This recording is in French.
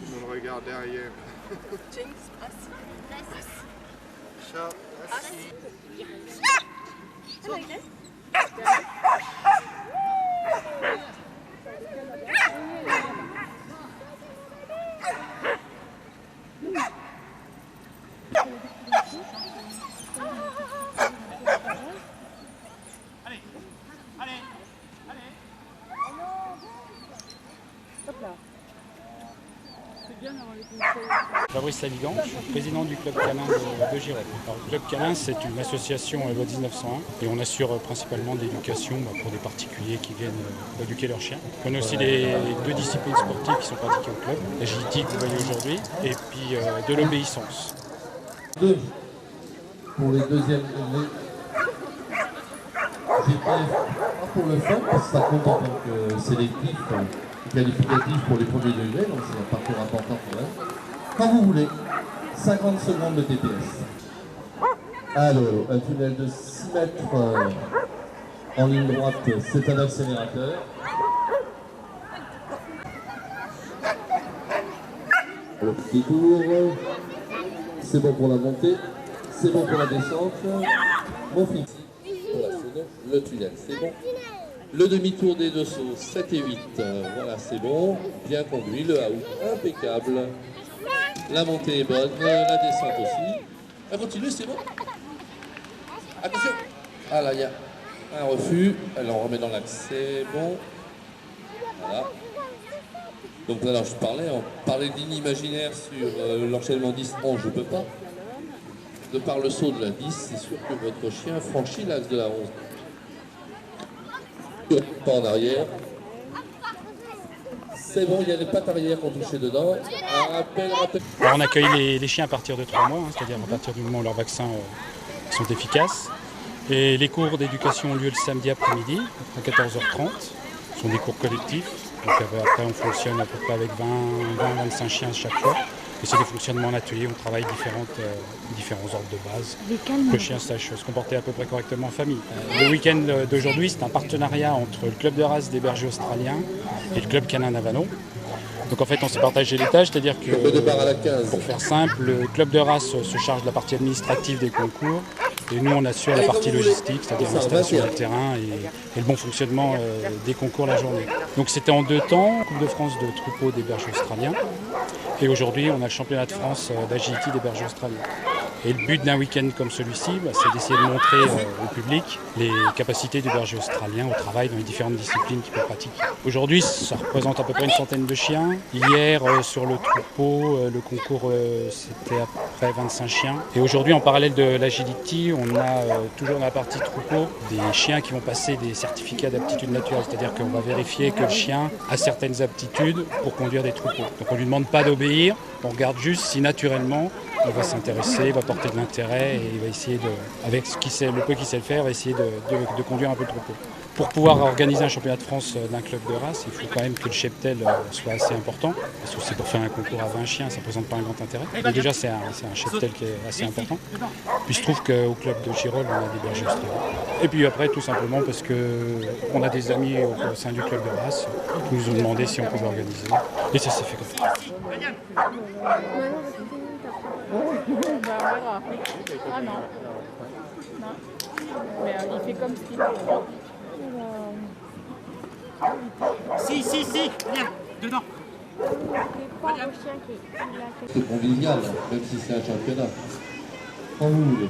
On le regarde derrière. Jinx, As. Chat, assis. Fabrice Lavigan, je suis président du club canin de Gironde. Alors, le club canin, c'est une association loi 1901 et on assure principalement de l'éducation pour des particuliers qui viennent éduquer leurs chiens. On a aussi les deux disciplines sportives qui sont pratiquées au club, l'agility que vous voyez aujourd'hui et puis de l'obéissance. Deux pour les deuxièmes GPF, pas pour le fun, parce que ça compte en tant que sélectif et qualificatif pour les premiers degrés, donc c'est un parcours important pour elle. Quand vous voulez, 50 secondes de TPS. Alors, un tunnel de 6 mètres en ligne droite, c'est un accélérateur. Le petit tour, c'est bon pour la montée, c'est bon pour la descente. Mon fixe, voilà, c'est bon. Le tunnel, c'est bon. Le demi-tour des deux sauts, 7 et 8, voilà, c'est bon. Bien conduit, le out, impeccable. La montée est bonne, la descente aussi. Elle continue, c'est bon. Attention. Ah là, il y a un refus. Alors on remet dans l'axe, c'est bon. Voilà. Donc alors on parlait de ligne imaginaire sur l'enchaînement 10-11, je ne peux pas. De par le saut de la 10, c'est sûr que votre chien franchit l'axe de la 11. Pas en arrière. C'est bon, il y a les pattes arrière qu'on touchait dedans. Rappel. Alors, on accueille les chiens à partir de 3 mois, c'est-à-dire à partir du moment où leurs vaccins sont efficaces. Et les cours d'éducation ont lieu le samedi après-midi, à 14h30. Ce sont des cours collectifs. Donc après, on fonctionne à peu près avec 20-25 chiens chaque fois. Et c'est des fonctionnements en atelier, on travaille différents ordres de base. Que le chien sache se comporter à peu près correctement en famille. Le week-end d'aujourd'hui, c'est un partenariat entre le club de race des bergers australiens et le club canin d'Avallon. Donc en fait, on s'est partagé les tâches, c'est-à-dire que, pour faire simple, le club de race se charge de la partie administrative des concours et nous, on assure la partie logistique, c'est-à-dire l'installation du terrain et le bon fonctionnement des concours la journée. Donc c'était en 2 temps, Coupe de France de troupeau des bergers australiens. Et aujourd'hui, on a le championnat de France d'agility des bergers australiens. Et le but d'un week-end comme celui-ci, c'est d'essayer de montrer au public les capacités du berger australien au travail dans les différentes disciplines qu'il peut pratiquer. Aujourd'hui, ça représente à peu près une centaine de chiens. Hier, sur le troupeau, le concours, c'était à peu près 25 chiens. Et aujourd'hui, en parallèle de l'agility, on a toujours dans la partie troupeau des chiens qui vont passer des certificats d'aptitude naturelle. C'est-à-dire qu'on va vérifier que le chien a certaines aptitudes pour conduire des troupeaux. Donc on ne lui demande pas d'obéir, on regarde juste si naturellement il va s'intéresser, il va porter de l'intérêt et il va essayer avec le peu qu'il sait le faire, il va essayer de conduire un peu le troupeau. Pour pouvoir organiser un championnat de France d'un club de race, il faut quand même que le cheptel soit assez important. Parce que c'est pour faire un concours à 20 chiens, ça ne présente pas un grand intérêt. Mais déjà, c'est un cheptel qui est assez important. Puis il se trouve qu'au club de Gironde, on a des bergers australiens. Et puis après, tout simplement parce qu'on a des amis au sein du club de race qui nous ont demandé si on pouvait organiser. Et ça s'est fait comme ça. Ah non. Non. Mais il fait comme ce qu'il a. Si, viens, dedans. C'est convivial, même si c'est un championnat. Quand vous voulez.